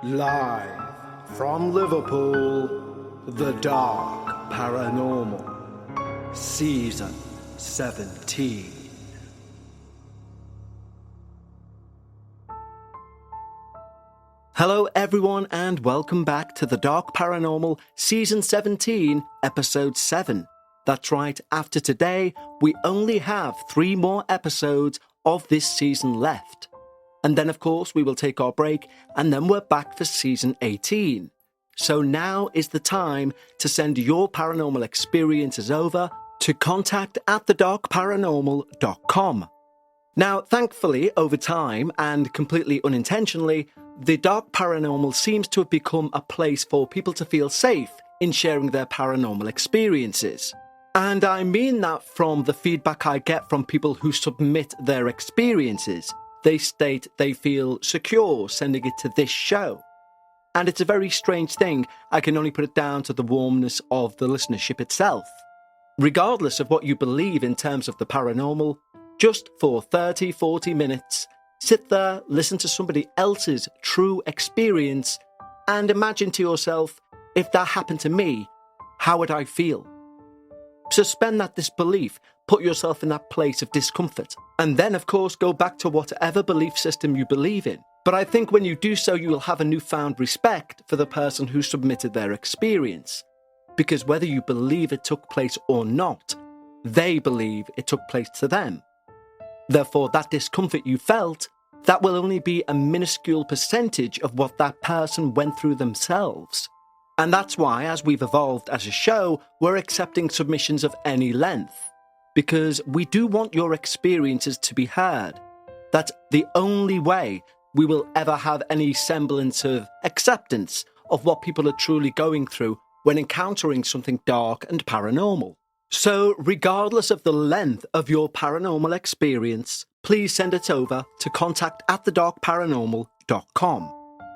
Live from Liverpool, The Dark Paranormal, Season 17. Hello everyone and welcome back to The Dark Paranormal, Season 17, Episode 7. That's right, after today, we only have 3 more episodes of this season left. And then, of course, we will take our break, and then we're back for Season 18. So now is the time to send your paranormal experiences over to contact@thedarkparanormal.com. Now, thankfully, over time, and completely unintentionally, The Dark Paranormal seems to have become a place for people to feel safe in sharing their paranormal experiences. And I mean that from the feedback I get from people who submit their experiences. They state they feel secure sending it to this show. And it's a very strange thing. I can only put it down to the warmness of the listenership itself. Regardless of what you believe in terms of the paranormal, just for 30-40 minutes, sit there, listen to somebody else's true experience, and imagine to yourself, if that happened to me, how would I feel? Suspend that disbelief, put yourself in that place of discomfort, and then, of course, go back to whatever belief system you believe in. But I think when you do so, you will have a newfound respect for the person who submitted their experience. Because whether you believe it took place or not, they believe it took place to them. Therefore, that discomfort you felt, that will only be a minuscule percentage of what that person went through themselves. And that's why, as we've evolved as a show, we're accepting submissions of any length. Because we do want your experiences to be heard. That's the only way we will ever have any semblance of acceptance of what people are truly going through when encountering something dark and paranormal. So, regardless of the length of your paranormal experience, please send it over to contact@thedarkparanormal.com.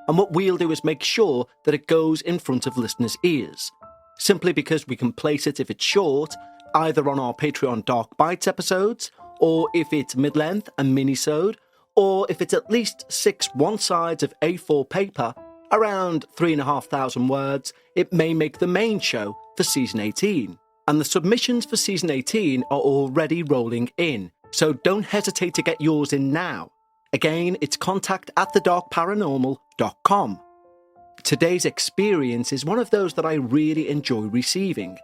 And what we'll do is make sure that it goes in front of listeners' ears. Simply because we can place it if it's short, either on our Patreon Dark Bites episodes, or if it's mid-length and mini-sode, or if it's at least 6 one-sides of A4 paper, around 3,500 words, it may make the main show for Season 18. And the submissions for Season 18 are already rolling in, so don't hesitate to get yours in now. Again, it's contact@thedarkparanormal.com. Today's experience is one of those that I really enjoy receiving,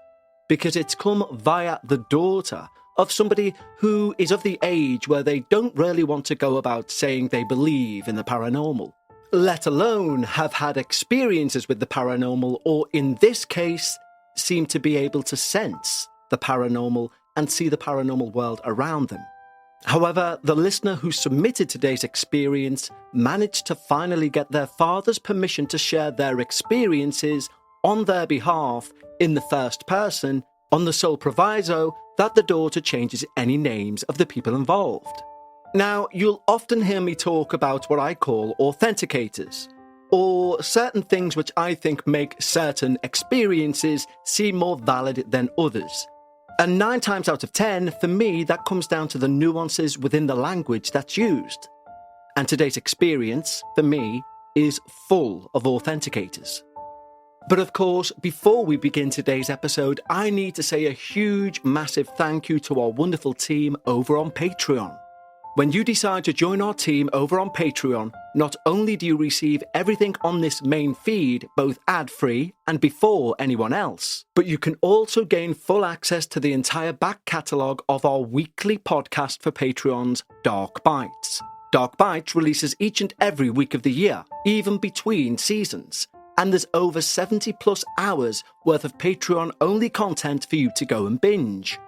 because it's come via the daughter of somebody who is of the age where they don't really want to go about saying they believe in the paranormal, let alone have had experiences with the paranormal, or in this case, seem to be able to sense the paranormal and see the paranormal world around them. However, the listener who submitted today's experience managed to finally get their father's permission to share their experiences on their behalf in the first person, on the sole proviso that the daughter changes any names of the people involved. Now, you'll often hear me talk about what I call authenticators, or certain things which I think make certain experiences seem more valid than others. And 9 times out of 10, for me, that comes down to the nuances within the language that's used. And today's experience, for me, is full of authenticators. But of course, before we begin today's episode, I need to say a huge, massive thank you to our wonderful team over on Patreon. When you decide to join our team over on Patreon, not only do you receive everything on this main feed, both ad-free and before anyone else, but you can also gain full access to the entire back catalogue of our weekly podcast for Patreons, Dark Bites. Dark Bites releases each and every week of the year, even between seasons, and there's over 70 plus hours worth of Patreon-only content for you to go and binge.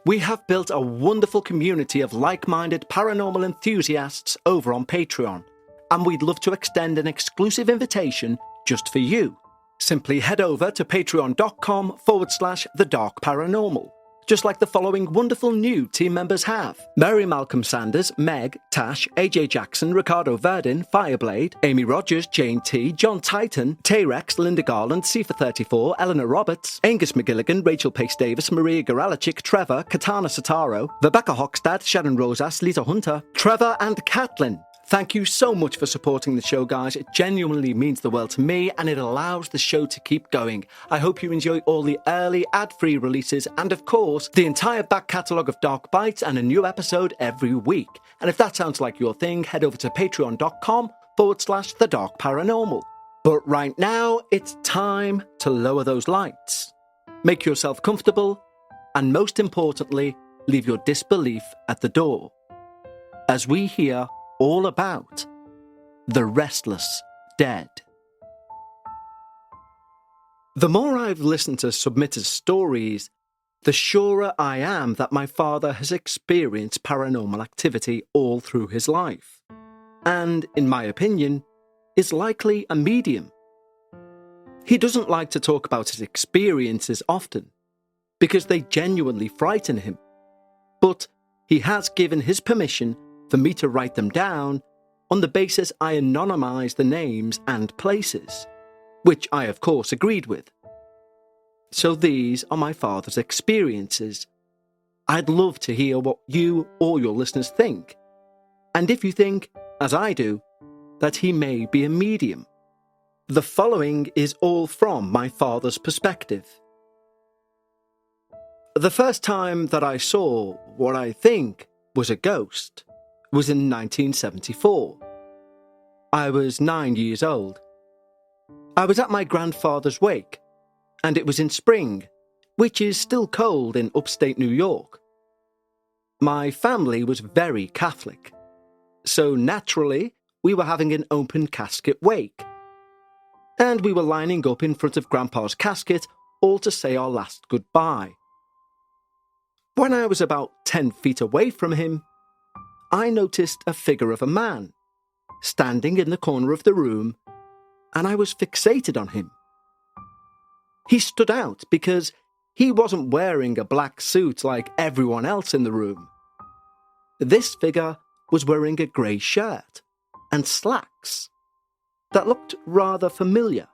We have built a wonderful community of like-minded paranormal enthusiasts over on Patreon, and we'd love to extend an exclusive invitation just for you. Simply head over to patreon.com/thedarkparanormal, just like the following wonderful new team members have: Mary Malcolm Sanders, Meg, Tash, AJ Jackson, Ricardo Verdin, Fireblade, Amy Rogers, Jane T, John Titan, T-Rex, Linda Garland, Cifa34, Eleanor Roberts, Angus McGilligan, Rachel Pace Davis, Maria Goralichik, Trevor, Katana Sataro, Rebecca Hockstad, Sharon Rosas, Lisa Hunter, Trevor and Catlin. Thank you so much for supporting the show, guys. It genuinely means the world to me, and it allows the show to keep going. I hope you enjoy all the early ad-free releases and, of course, the entire back catalogue of Dark Bites and a new episode every week. And if that sounds like your thing, head over to patreon.com/The Dark Paranormal. But right now, it's time to lower those lights. Make yourself comfortable, and most importantly, leave your disbelief at the door, as we hear all about the Restless Dead. The more I've listened to submitters' stories, the surer I am that my father has experienced paranormal activity all through his life, and, in my opinion, is likely a medium. He doesn't like to talk about his experiences often, because they genuinely frighten him, but he has given his permission for me to write them down on the basis I anonymise the names and places, which I of course agreed with. So these are my father's experiences. I'd love to hear what you or your listeners think, and if you think, as I do, that he may be a medium. The following is all from my father's perspective. The first time that I saw what I think was a ghost was in 1974. I was 9 years old. I was at my grandfather's wake, and it was in spring, which is still cold in upstate New York. My family was very Catholic, so naturally we were having an open casket wake, and we were lining up in front of Grandpa's casket all to say our last goodbye. When I was about 10 feet away from him, I noticed a figure of a man standing in the corner of the room, and I was fixated on him. He stood out because he wasn't wearing a black suit like everyone else in the room. This figure was wearing a grey shirt and slacks that looked rather familiar.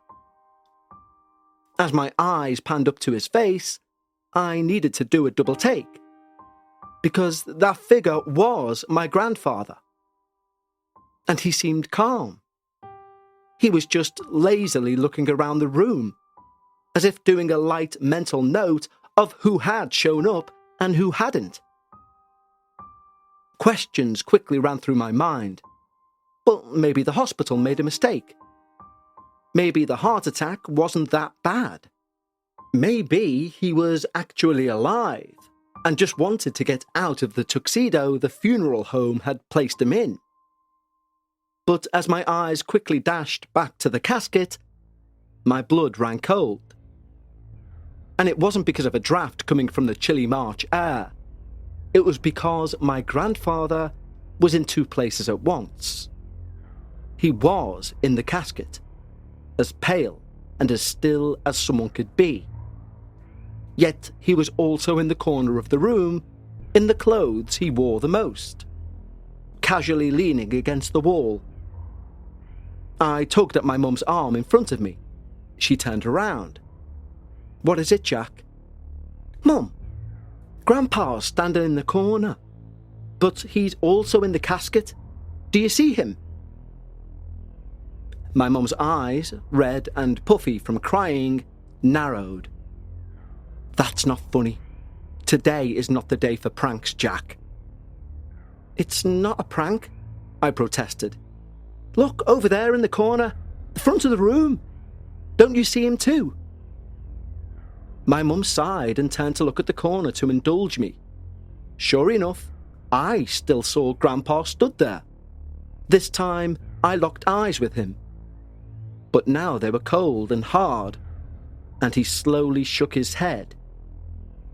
As my eyes panned up to his face, I needed to do a double take, because that figure was my grandfather. And he seemed calm. He was just lazily looking around the room, as if doing a light mental note of who had shown up and who hadn't. Questions quickly ran through my mind. Well, maybe the hospital made a mistake. Maybe the heart attack wasn't that bad. Maybe he was actually alive and just wanted to get out of the tuxedo the funeral home had placed him in. But as my eyes quickly dashed back to the casket, my blood ran cold. And it wasn't because of a draft coming from the chilly March air. It was because my grandfather was in two places at once. He was in the casket, as pale and as still as someone could be. Yet he was also in the corner of the room, in the clothes he wore the most, casually leaning against the wall. I tugged at my mum's arm in front of me. She turned around. "What is it, Jack?" "Mum, Grandpa's standing in the corner, but he's also in the casket. Do you see him?" My mum's eyes, red and puffy from crying, narrowed. "That's not funny. Today is not the day for pranks, Jack." "It's not a prank," I protested. "Look, over there in the corner, the front of the room. Don't you see him too?" My mum sighed and turned to look at the corner to indulge me. Sure enough, I still saw Grandpa stood there. This time, I locked eyes with him. But now they were cold and hard, and he slowly shook his head,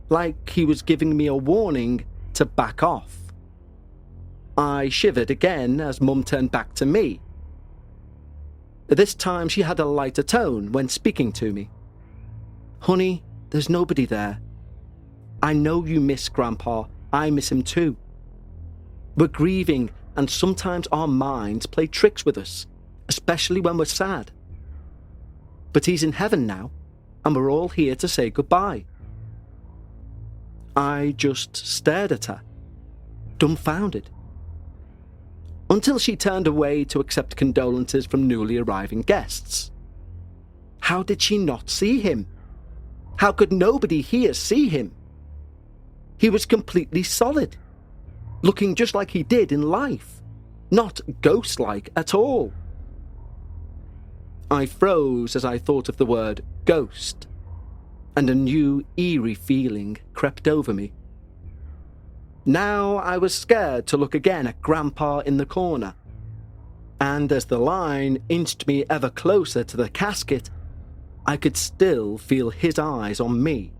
like he was giving me a warning to back off. I shivered again as Mum turned back to me. This time she had a lighter tone when speaking to me. "Honey, there's nobody there. I know you miss Grandpa. I miss him too. We're grieving, and sometimes our minds play tricks with us, especially when we're sad. But he's in heaven now, and we're all here to say goodbye." I just stared at her, dumbfounded. until she turned away to accept condolences from newly arriving guests. How did she not see him? How could nobody here see him? He was completely solid, looking just like he did in life, not ghost-like at all. I froze as I thought of the word ghost, and a new eerie feeling crept over me. Now I was scared to look again at Grandpa in the corner, and as the line inched me ever closer to the casket, I could still feel his eyes on me.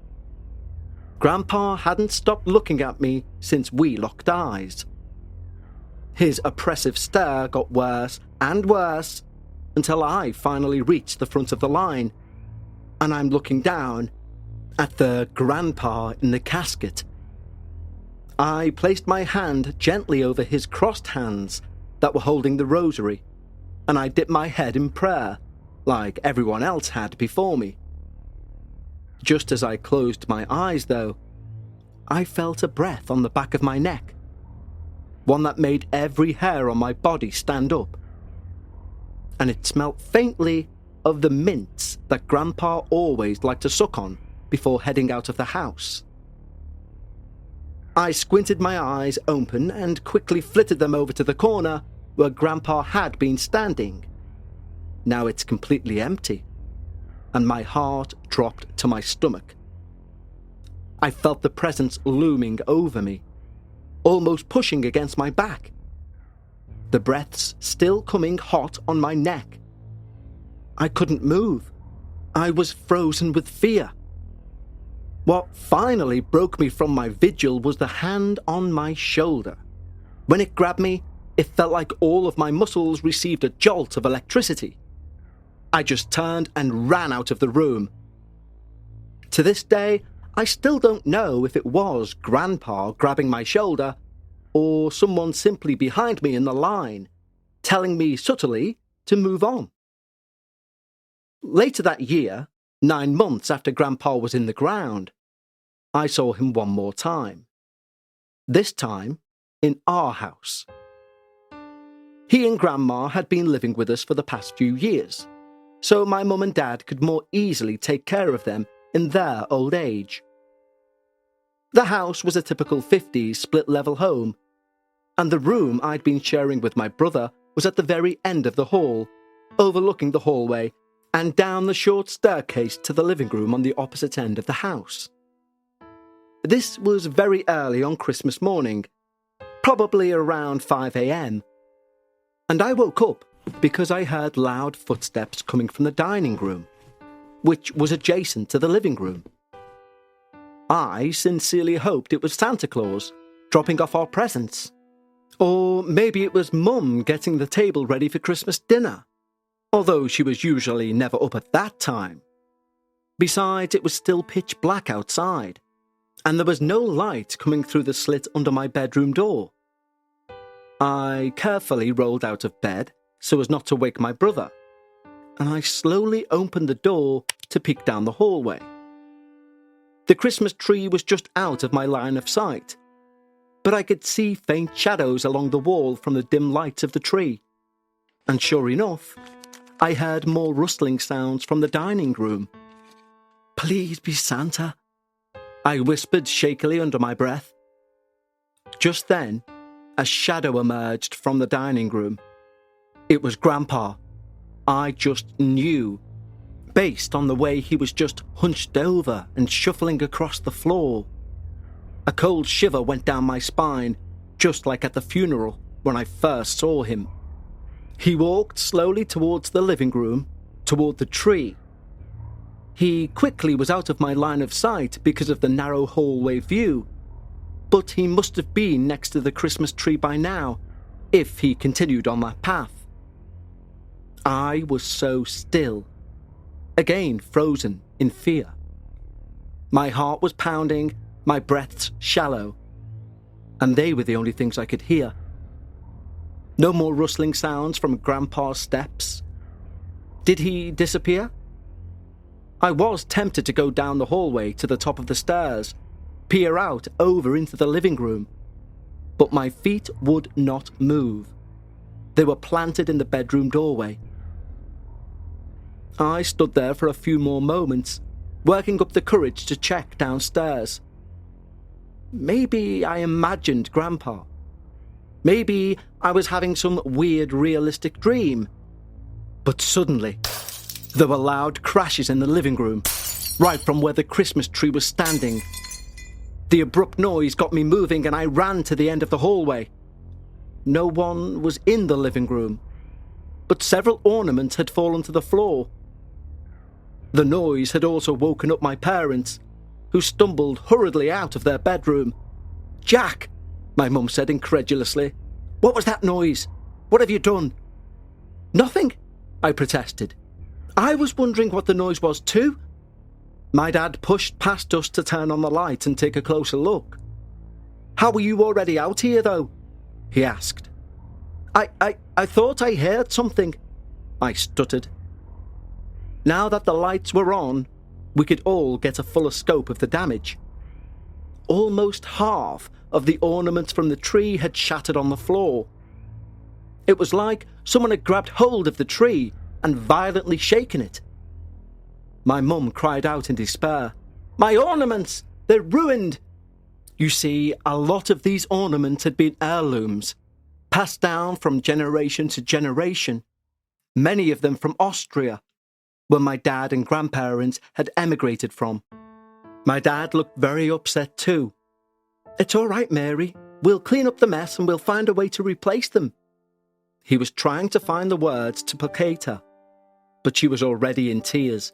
Grandpa hadn't stopped looking at me since we locked eyes. His oppressive stare got worse and worse until I finally reached the front of the line, and I'm looking down at the Grandpa in the casket. I placed my hand gently over his crossed hands that were holding the rosary, and I dipped my head in prayer, like everyone else had before me. Just as I closed my eyes, though, I felt a breath on the back of my neck, one that made every hair on my body stand up. And it smelt faintly of the mints that Grandpa always liked to suck on before heading out of the house. I squinted my eyes open and quickly flitted them over to the corner where Grandpa had been standing. Now it's completely empty, and my heart dropped to my stomach. I felt the presence looming over me, almost pushing against my back. The breaths still coming hot on my neck. I couldn't move. I was frozen with fear. What finally broke me from my vigil was the hand on my shoulder. When it grabbed me, it felt like all of my muscles received a jolt of electricity. I just turned and ran out of the room. To this day, I still don't know if it was Grandpa grabbing my shoulder or someone simply behind me in the line, telling me subtly to move on. Later that year, 9 months after Grandpa was in the ground, I saw him one more time. This time, in our house. He and Grandma had been living with us for the past few years, so my mum and dad could more easily take care of them in their old age. The house was a typical 50s split-level home, and the room I'd been sharing with my brother was at the very end of the hall, overlooking the hallway and down the short staircase to the living room on the opposite end of the house. This was very early on Christmas morning, probably around 5 a.m, and I woke up because I heard loud footsteps coming from the dining room, which was adjacent to the living room. I sincerely hoped it was Santa Claus dropping off our presents. Or maybe it was Mum getting the table ready for Christmas dinner, although she was usually never up at that time. Besides, it was still pitch black outside, and there was no light coming through the slit under my bedroom door. I carefully rolled out of bed so as not to wake my brother, and I slowly opened the door to peek down the hallway. The Christmas tree was just out of my line of sight, but I could see faint shadows along the wall from the dim light of the tree, and sure enough, I heard more rustling sounds from the dining room. "Please be Santa," I whispered shakily under my breath. Just then, a shadow emerged from the dining room. It was Grandpa. I just knew, based on the way he was just hunched over and shuffling across the floor. A cold shiver went down my spine, just like at the funeral when I first saw him. He walked slowly towards the living room, toward the tree. He quickly was out of my line of sight because of the narrow hallway view, but he must have been next to the Christmas tree by now, if he continued on that path. I was so still, again frozen in fear. My heart was pounding, my breaths shallow, and they were the only things I could hear. No more rustling sounds from Grandpa's steps. Did he disappear? I was tempted to go down the hallway to the top of the stairs, peer out over into the living room, but my feet would not move. They were planted in the bedroom doorway. I stood there for a few more moments, working up the courage to check downstairs. Maybe I imagined Grandpa. Maybe I was having some weird realistic dream. But suddenly, there were loud crashes in the living room, right from where the Christmas tree was standing. The abrupt noise got me moving and I ran to the end of the hallway. No one was in the living room, but several ornaments had fallen to the floor. The noise had also woken up my parents, who stumbled hurriedly out of their bedroom. "Jack," my mum said incredulously, "what was that noise? What have you done?" "Nothing," I protested. "I was wondering what the noise was too." My dad pushed past us to turn on the light and take a closer look. "How were you already out here, though?" he asked. I thought I heard something," I stuttered. Now that the lights were on, we could all get a fuller scope of the damage. Almost half of the ornaments from the tree had shattered on the floor. It was like someone had grabbed hold of the tree and violently shaken it. My mum cried out in despair, "My ornaments! They're ruined!" You see, a lot of these ornaments had been heirlooms, passed down from generation to generation, many of them from Austria, where my dad and grandparents had emigrated from. My dad looked very upset too. "It's all right, Mary. We'll clean up the mess and we'll find a way to replace them." He was trying to find the words to placate her, but she was already in tears,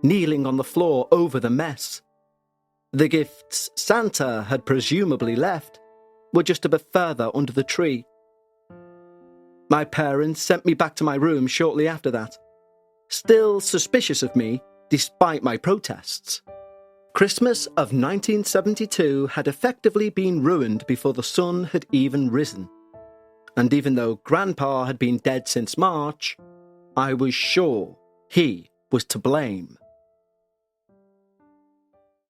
kneeling on the floor over the mess. The gifts Santa had presumably left were just a bit further under the tree. My parents sent me back to my room shortly after that, still suspicious of me despite my protests. Christmas of 1972 had effectively been ruined before the sun had even risen. And even though Grandpa had been dead since March, I was sure he was to blame.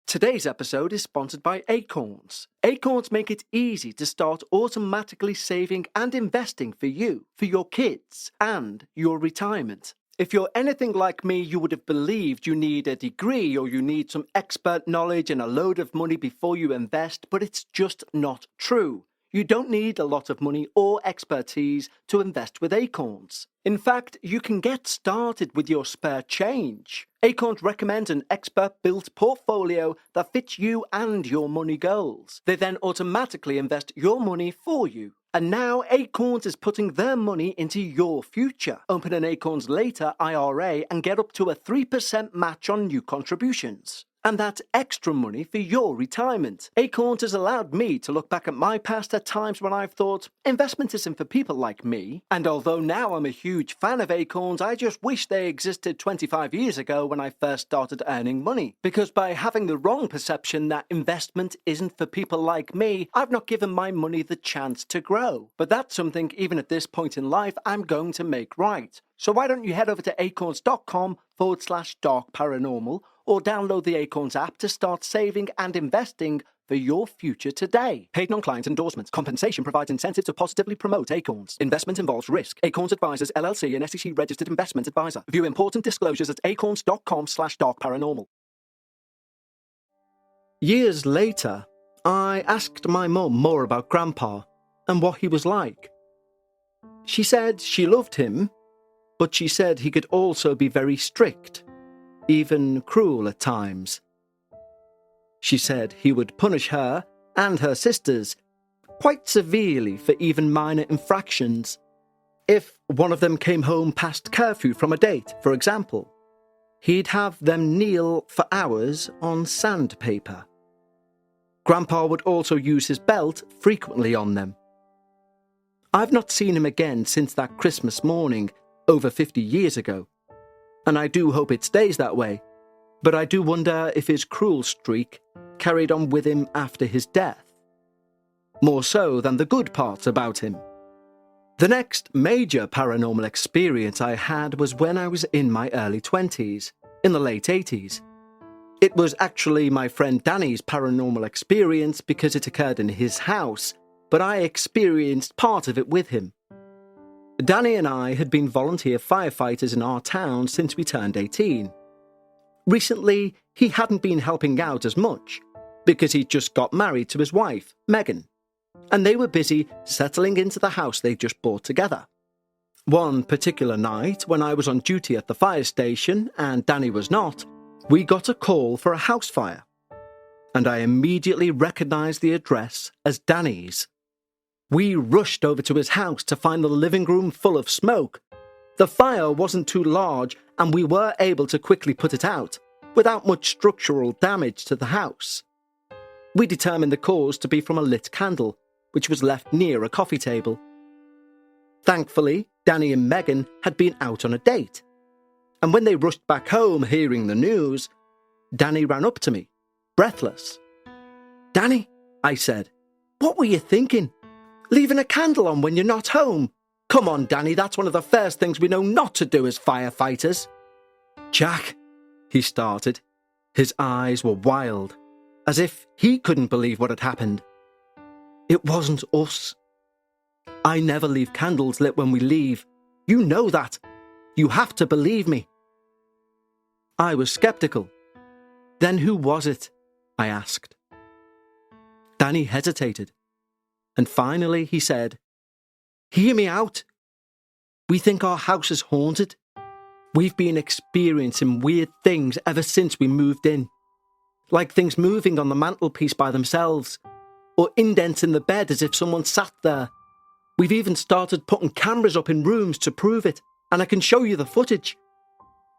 Today's episode is sponsored by Acorns. Acorns make it easy to start automatically saving and investing for you, for your kids, and your retirement. If you're anything like me, you would have believed you need a degree or you need some expert knowledge and a load of money before you invest, but it's just not true. You don't need a lot of money or expertise to invest with Acorns. In fact, you can get started with your spare change. Acorns recommends an expert-built portfolio that fits you and your money goals. They then automatically invest your money for you. And now Acorns is putting their money into your future. Open an Acorns Later IRA and get up to a 3% match on new contributions. And that's extra money for your retirement. Acorns has allowed me to look back at my past at times when I've thought, investment isn't for people like me. And although now I'm a huge fan of Acorns, I just wish they existed 25 years ago when I first started earning money. Because by having the wrong perception that investment isn't for people like me, I've not given my money the chance to grow. But that's something, even at this point in life, I'm going to make right. So why don't you head over to acorns.com/Dark Paranormal or download the Acorns app to start saving and investing for your future today. Paid non-client endorsements. Compensation provides incentive to positively promote Acorns. Investment involves risk. Acorns Advisors, LLC, an SEC-registered investment advisor. View important disclosures at acorns.com/Dark Paranormal. Years later, I asked my mum more about Grandpa and what he was like. She said she loved him, but she said he could also be very strict, even cruel at times. She said he would punish her and her sisters quite severely for even minor infractions. If one of them came home past curfew from a date, for example, he'd have them kneel for hours on sandpaper. Grandpa would also use his belt frequently on them. I've not seen him again since that Christmas morning over 50 years ago, and I do hope it stays that way, but I do wonder if his cruel streak carried on with him after his death, more so than the good parts about him. The next major paranormal experience I had was when I was in my early 20s, in the late 80s. It was actually my friend Danny's paranormal experience because it occurred in his house, but I experienced part of it with him. Danny and I had been volunteer firefighters in our town since we turned 18. Recently, he hadn't been helping out as much because he'd just got married to his wife, Megan, and they were busy settling into the house they'd just bought together. One particular night, when I was on duty at the fire station and Danny was not, we got a call for a house fire, and I immediately recognised the address as Danny's. We rushed over to his house to find the living room full of smoke. The fire wasn't too large, and we were able to quickly put it out, without much structural damage to the house. We determined the cause to be from a lit candle, which was left near a coffee table. Thankfully, Danny and Megan had been out on a date, and when they rushed back home hearing the news, Danny ran up to me, breathless. "Danny," I said, "what were you thinking? Leaving a candle on when you're not home? Come on, Danny, that's one of the first things we know not to do as firefighters." "Jack," he started. His eyes were wild, as if he couldn't believe what had happened. "It wasn't us. I never leave candles lit when we leave. You know that. You have to believe me." I was sceptical. "Then who was it?" I asked. Danny hesitated, and finally he said, "Hear me out. We think our house is haunted. We've been experiencing weird things ever since we moved in. Like things moving on the mantelpiece by themselves, or indents in the bed as if someone sat there. We've even started putting cameras up in rooms to prove it, and I can show you the footage."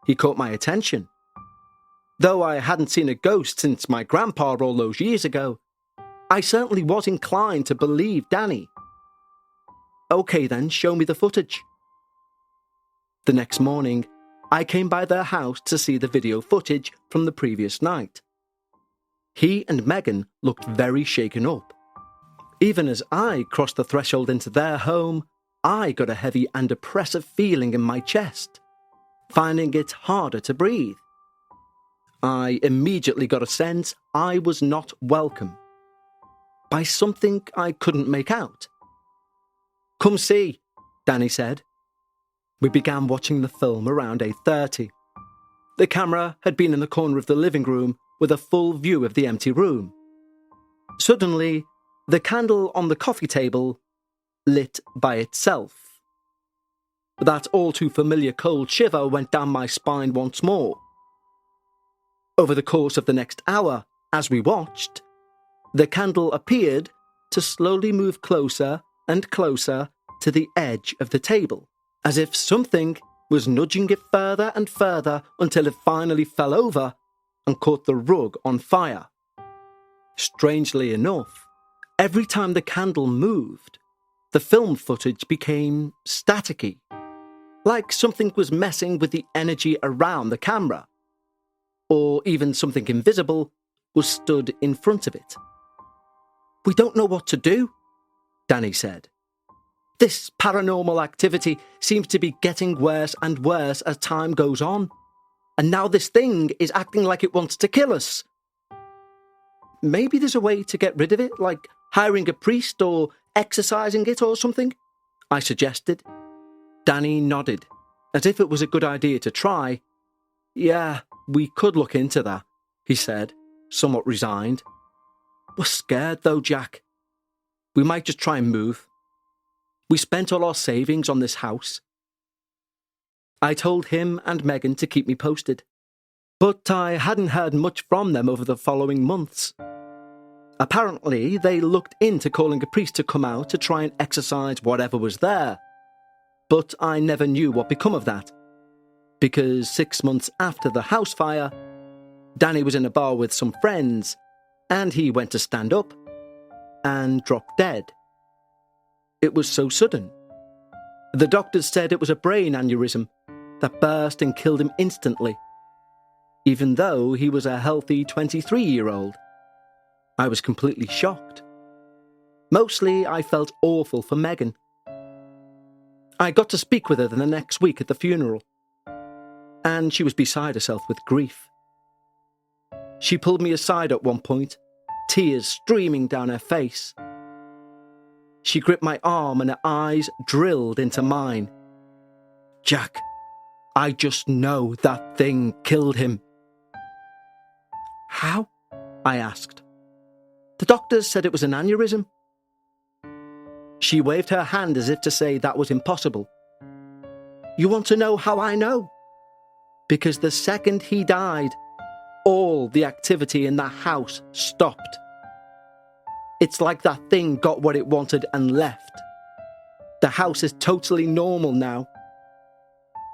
He caught my attention. Though I hadn't seen a ghost since my grandpa all those years ago, I certainly was inclined to believe Danny. "Okay then, show me the footage." The next morning, I came by their house to see the video footage from the previous night. He and Megan looked very shaken up. Even as I crossed the threshold into their home, I got a heavy and oppressive feeling in my chest, finding it harder to breathe. I immediately got a sense I was not welcome, by something I couldn't make out. "Come see," Danny said. We began watching the film around 8:30. The camera had been in the corner of the living room with a full view of the empty room. Suddenly, the candle on the coffee table lit by itself. That all-too-familiar cold shiver went down my spine once more. Over the course of the next hour, as we watched, the candle appeared to slowly move closer and closer to the edge of the table, as if something was nudging it further and further until it finally fell over and caught the rug on fire. Strangely enough, every time the candle moved, the film footage became staticky, like something was messing with the energy around the camera, or even something invisible was stood in front of it. "We don't know what to do," Danny said. "This paranormal activity seems to be getting worse and worse as time goes on, and now this thing is acting like it wants to kill us. Maybe there's a way to get rid of it, like hiring a priest or exorcising it or something," I suggested. Danny nodded, as if it was a good idea to try. "Yeah, we could look into that," he said, somewhat resigned. "We're scared though, Jack. We might just try and move. We spent all our savings on this house." I told him and Megan to keep me posted, but I hadn't heard much from them over the following months. Apparently, they looked into calling a priest to come out to try and exorcise whatever was there, but I never knew what become of that, because 6 months after the house fire, Danny was in a bar with some friends, and he went to stand up and dropped dead. It was so sudden. The doctors said it was a brain aneurysm that burst and killed him instantly, even though he was a healthy 23-year-old. I was completely shocked. Mostly, I felt awful for Megan. I got to speak with her the next week at the funeral, and she was beside herself with grief. She pulled me aside at one point, tears streaming down her face. She gripped my arm and her eyes drilled into mine. "Jack, I just know that thing killed him." "How?" I asked. "The doctors said it was an aneurysm." She waved her hand as if to say that was impossible. "You want to know how I know?" Because the second he died, all the activity in that house stopped. It's like that thing got what it wanted and left. The house is totally normal now.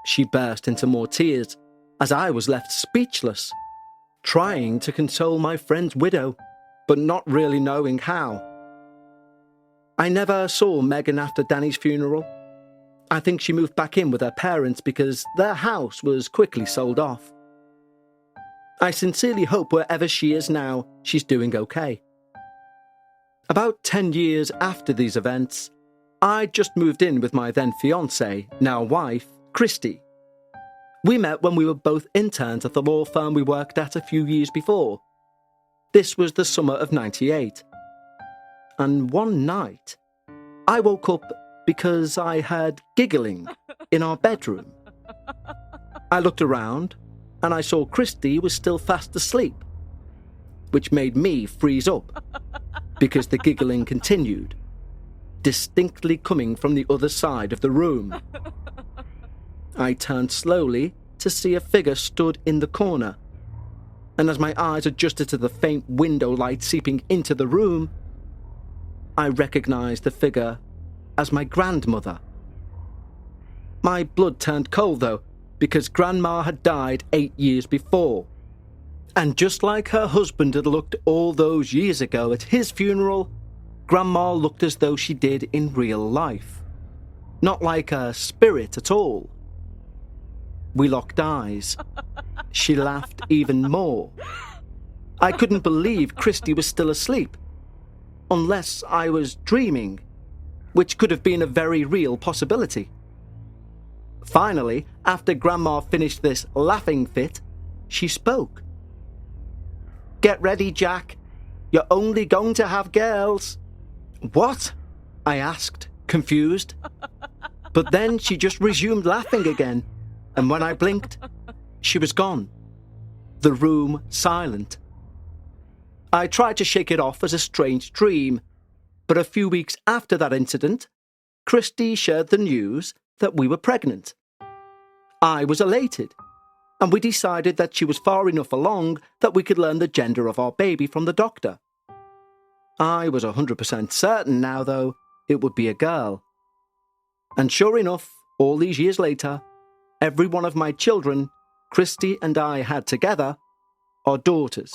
She burst into more tears as I was left speechless, trying to console my friend's widow, but not really knowing how. I never saw Megan after Danny's funeral. I think she moved back in with her parents because their house was quickly sold off. I sincerely hope wherever she is now, she's doing okay. About 10 years after these events, I just moved in with my then fiancée, now wife, Christy. We met when we were both interns at the law firm we worked at a few years before. This was the summer of '98. And one night, I woke up because I heard giggling in our bedroom. I looked around and I saw Christy was still fast asleep, which made me freeze up because the giggling continued, distinctly coming from the other side of the room. I turned slowly to see a figure stood in the corner, and as my eyes adjusted to the faint window light seeping into the room, I recognized the figure as my grandmother. My blood turned cold, though, because Grandma had died 8 years before. And just like her husband had looked all those years ago at his funeral, Grandma looked as though she did in real life. Not like a spirit at all. We locked eyes. She laughed even more. I couldn't believe Christy was still asleep. Unless I was dreaming, which could have been a very real possibility. Finally, after Grandma finished this laughing fit, she spoke. "Get ready, Jack. You're only going to have girls." "What?" I asked, confused. But then she just resumed laughing again, and when I blinked, she was gone. The room silent. I tried to shake it off as a strange dream, but a few weeks after that incident, Christy shared the news that we were pregnant. I was elated, and we decided that she was far enough along that we could learn the gender of our baby from the doctor. I was 100% certain now, though, it would be a girl. And sure enough, all these years later, every one of my children, Christy and I had together, are daughters.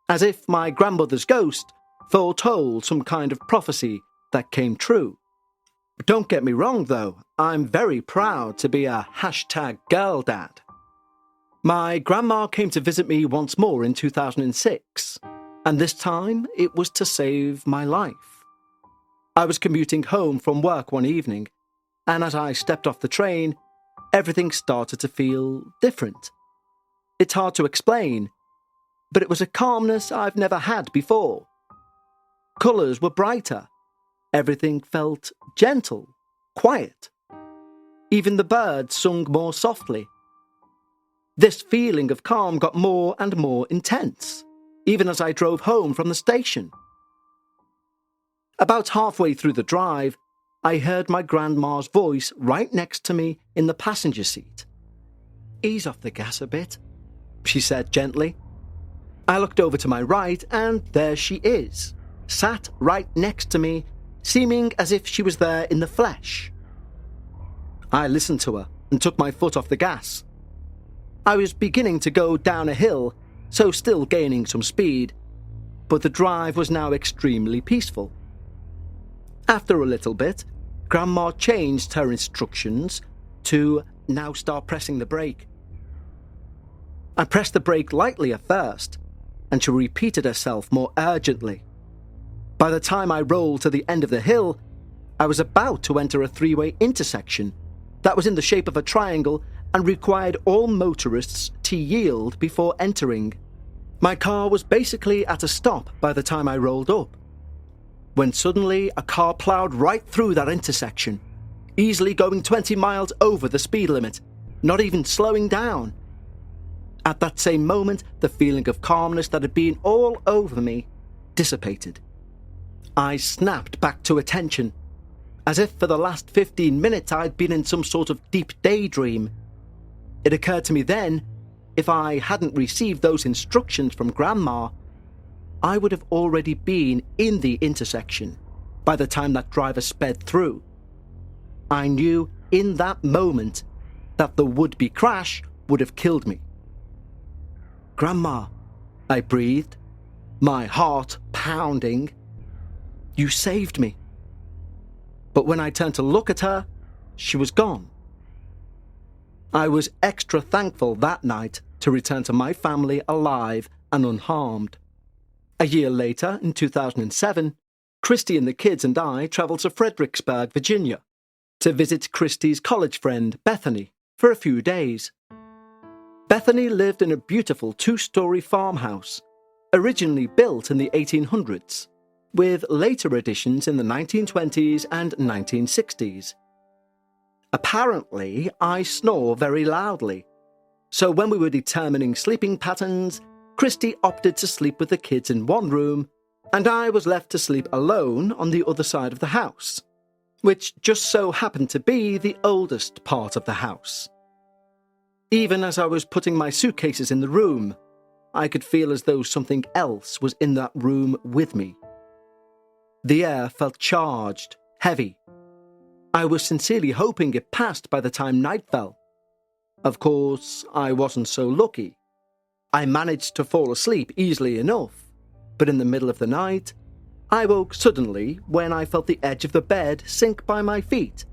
As if my grandmother's ghost foretold some kind of prophecy that came true. Don't get me wrong, though, I'm very proud to be a #girl dad. My grandma came to visit me once more in 2006, and this time it was to save my life. I was commuting home from work one evening, and as I stepped off the train, everything started to feel different. It's hard to explain, but it was a calmness I've never had before. Colours were brighter. Everything felt gentle, quiet. Even the birds sung more softly. This feeling of calm got more and more intense, even as I drove home from the station. About halfway through the drive, I heard my grandma's voice right next to me in the passenger seat. "Ease off the gas a bit," she said gently. I looked over to my right, and there she is, sat right next to me, seeming as if she was there in the flesh. I listened to her and took my foot off the gas. I was beginning to go down a hill, so still gaining some speed, but the drive was now extremely peaceful. After a little bit, Grandma changed her instructions to now start pressing the brake. I pressed the brake lightly at first, and she repeated herself more urgently. By the time I rolled to the end of the hill, I was about to enter a three-way intersection that was in the shape of a triangle and required all motorists to yield before entering. My car was basically at a stop by the time I rolled up. when suddenly a car ploughed right through that intersection, easily going 20 miles over the speed limit, not even slowing down. At that same moment, the feeling of calmness that had been all over me dissipated. I snapped back to attention, as if for the last 15 minutes I'd been in some sort of deep daydream. It occurred to me then, if I hadn't received those instructions from Grandma, I would have already been in the intersection by the time that driver sped through. I knew in that moment that the would-be crash would have killed me. "Grandma," I breathed, my heart pounding. "You saved me." But when I turned to look at her, she was gone. I was extra thankful that night to return to my family alive and unharmed. A year later, in 2007, Christy and the kids and I travelled to Fredericksburg, Virginia, to visit Christy's college friend, Bethany, for a few days. Bethany lived in a beautiful 2-story farmhouse, originally built in the 1800s, with later additions in the 1920s and 1960s. Apparently, I snore very loudly, so when we were determining sleeping patterns, Christy opted to sleep with the kids in one room, and I was left to sleep alone on the other side of the house, which just so happened to be the oldest part of the house. Even as I was putting my suitcases in the room, I could feel as though something else was in that room with me. The air felt charged, heavy. I was sincerely hoping it passed by the time night fell. Of course, I wasn't so lucky. I managed to fall asleep easily enough, but in the middle of the night, I woke suddenly when I felt the edge of the bed sink by my feet,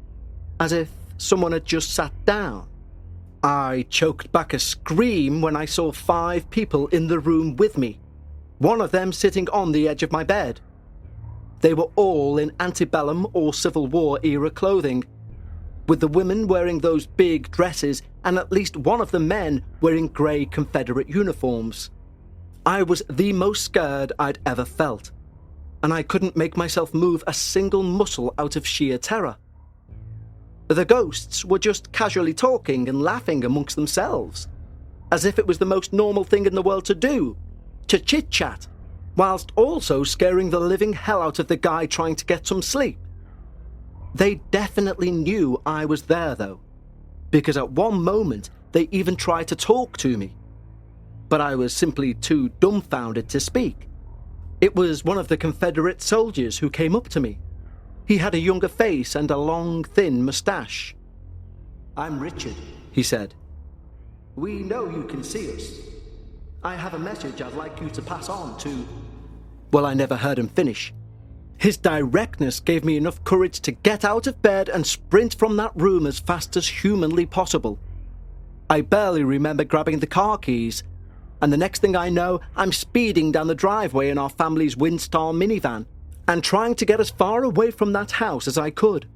as if someone had just sat down. I choked back a scream when I saw 5 people in the room with me, one of them sitting on the edge of my bed. They were all in antebellum or Civil War era clothing, with the women wearing those big dresses and at least one of the men wearing grey Confederate uniforms. I was the most scared I'd ever felt, and I couldn't make myself move a single muscle out of sheer terror. The ghosts were just casually talking and laughing amongst themselves, as if it was the most normal thing in the world to do, to chit-chat, whilst also scaring the living hell out of the guy trying to get some sleep. They definitely knew I was there, though, because at one moment they even tried to talk to me. But I was simply too dumbfounded to speak. It was one of the Confederate soldiers who came up to me. He had a younger face and a long, thin moustache. "I'm Richard," he said. "We know you can see us. I have a message I'd like you to pass on to..." Well, I never heard him finish. His directness gave me enough courage to get out of bed and sprint from that room as fast as humanly possible. I barely remember grabbing the car keys, and the next thing I know, I'm speeding down the driveway in our family's Windstar minivan and trying to get as far away from that house as I could.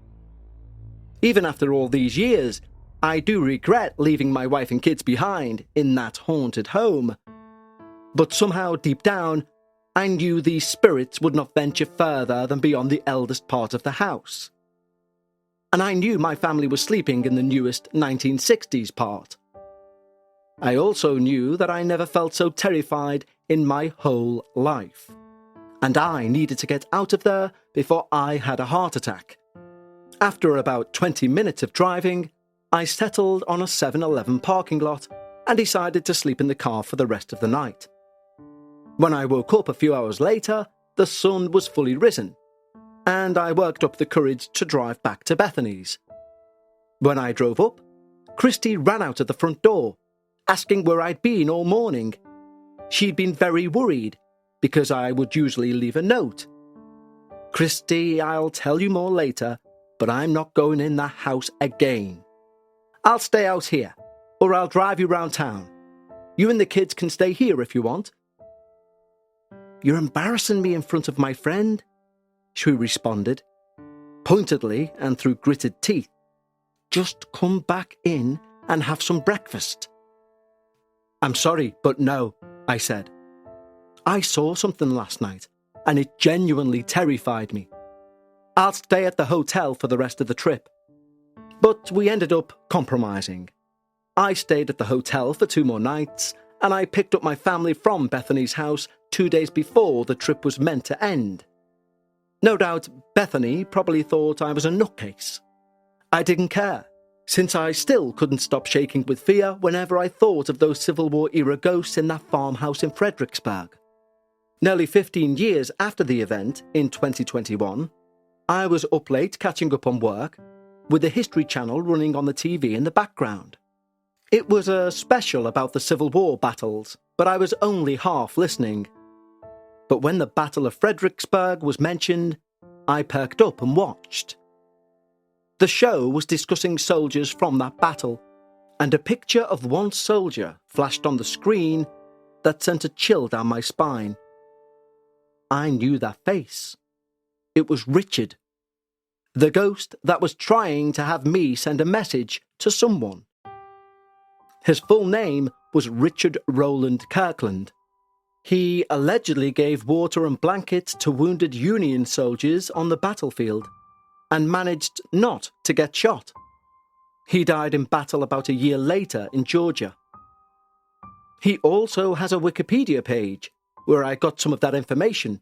Even after all these years, I do regret leaving my wife and kids behind in that haunted home. But somehow, deep down, I knew these spirits would not venture further than beyond the eldest part of the house. And I knew my family was sleeping in the newest 1960s part. I also knew that I never felt so terrified in my whole life. And I needed to get out of there before I had a heart attack. After about 20 minutes of driving, I settled on a 7-Eleven parking lot and decided to sleep in the car for the rest of the night. When I woke up a few hours later, the sun was fully risen, and I worked up the courage to drive back to Bethany's. When I drove up, Christy ran out of the front door, asking where I'd been all morning. She'd been very worried, because I would usually leave a note. "Christy, I'll tell you more later, but I'm not going in that house again. I'll stay out here, or I'll drive you round town. You and the kids can stay here if you want." "You're embarrassing me in front of my friend," she responded, pointedly and through gritted teeth. "Just come back in and have some breakfast." "I'm sorry, but no," I said. "I saw something last night. and it genuinely terrified me. I'll stay at the hotel for the rest of the trip. But we ended up compromising. I stayed at the hotel for 2 more nights, and I picked up my family from Bethany's house 2 days before the trip was meant to end. No doubt Bethany probably thought I was a nutcase. I didn't care, since I still couldn't stop shaking with fear whenever I thought of those Civil War-era ghosts in that farmhouse in Fredericksburg. Nearly 15 years after the event, in 2021, I was up late catching up on work, with the History Channel running on the TV in the background. It was a special about the Civil War battles, but I was only half listening. But when the Battle of Fredericksburg was mentioned, I perked up and watched. The show was discussing soldiers from that battle, and a picture of one soldier flashed on the screen that sent a chill down my spine. I knew that face. It was Richard, the ghost that was trying to have me send a message to someone. His full name was Richard Rowland Kirkland. He allegedly gave water and blankets to wounded Union soldiers on the battlefield and managed not to get shot. He died in battle about a year later in Georgia. He also has a Wikipedia page where I got some of that information.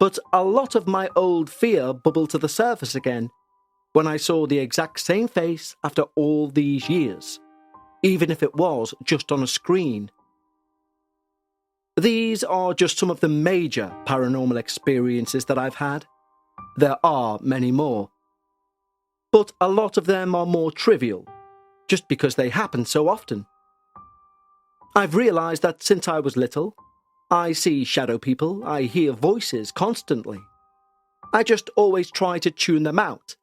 But a lot of my old fear bubbled to the surface again when I saw the exact same face after all these years, even if it was just on a screen. These are just some of the major paranormal experiences that I've had. There are many more. But a lot of them are more trivial, just because they happen so often. I've realised that since I was little, I see shadow people, I hear voices constantly. I just always try to tune them out,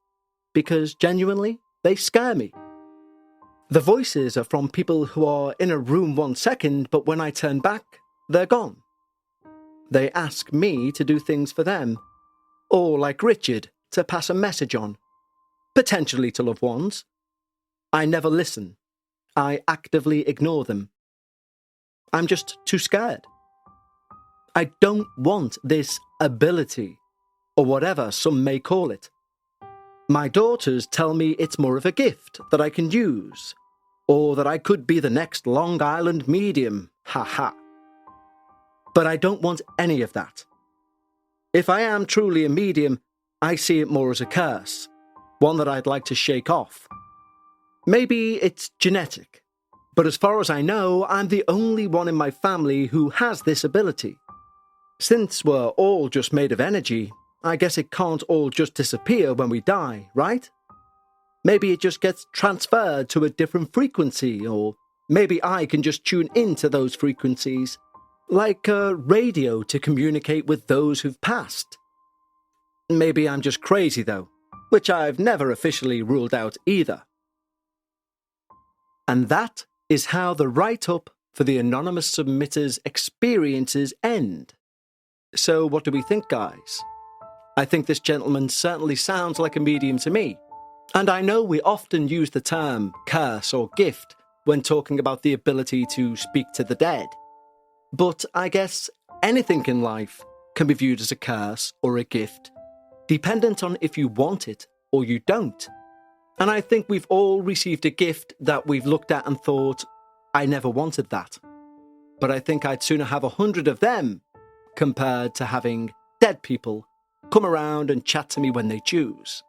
because genuinely, they scare me. The voices are from people who are in a room 1 second, but when I turn back, they're gone. They ask me to do things for them, or like Richard, to pass a message on, potentially to loved ones. I never listen. I actively ignore them. I'm just too scared. I don't want this ability, or whatever some may call it. My daughters tell me it's more of a gift that I can use, or that I could be the next Long Island medium, ha. But I don't want any of that. If I am truly a medium, I see it more as a curse, one that I'd like to shake off. Maybe it's genetic, but as far as I know, I'm the only one in my family who has this ability. Since we're all just made of energy, I guess it can't all just disappear when we die, right? Maybe it just gets transferred to a different frequency, or maybe I can just tune into those frequencies, like a radio to communicate with those who've passed. Maybe I'm just crazy though, which I've never officially ruled out either. And that is how the write-up for the anonymous submitter's experiences end. So what do we think, guys? I think this gentleman certainly sounds like a medium to me. And I know we often use the term curse or gift when talking about the ability to speak to the dead. But I guess anything in life can be viewed as a curse or a gift, dependent on if you want it or you don't. And I think we've all received a gift that we've looked at and thought, I never wanted that. But I think I'd sooner have 100 of them compared to having dead people come around and chat to me when they choose.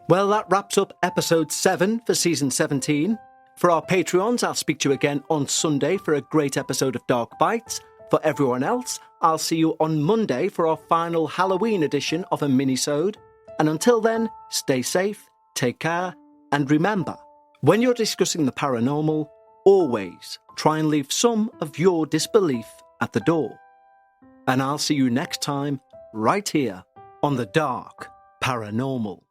Well, that wraps up episode 7 for season 17. For our Patreons, I'll speak to you again on Sunday for a great episode of Dark Bites. For everyone else, I'll see you on Monday for our final Halloween edition of a mini-sode. And until then, stay safe, take care, and remember, when you're discussing the paranormal, always try and leave some of your disbelief at the door. And I'll see you next time, right here on the Dark Paranormal.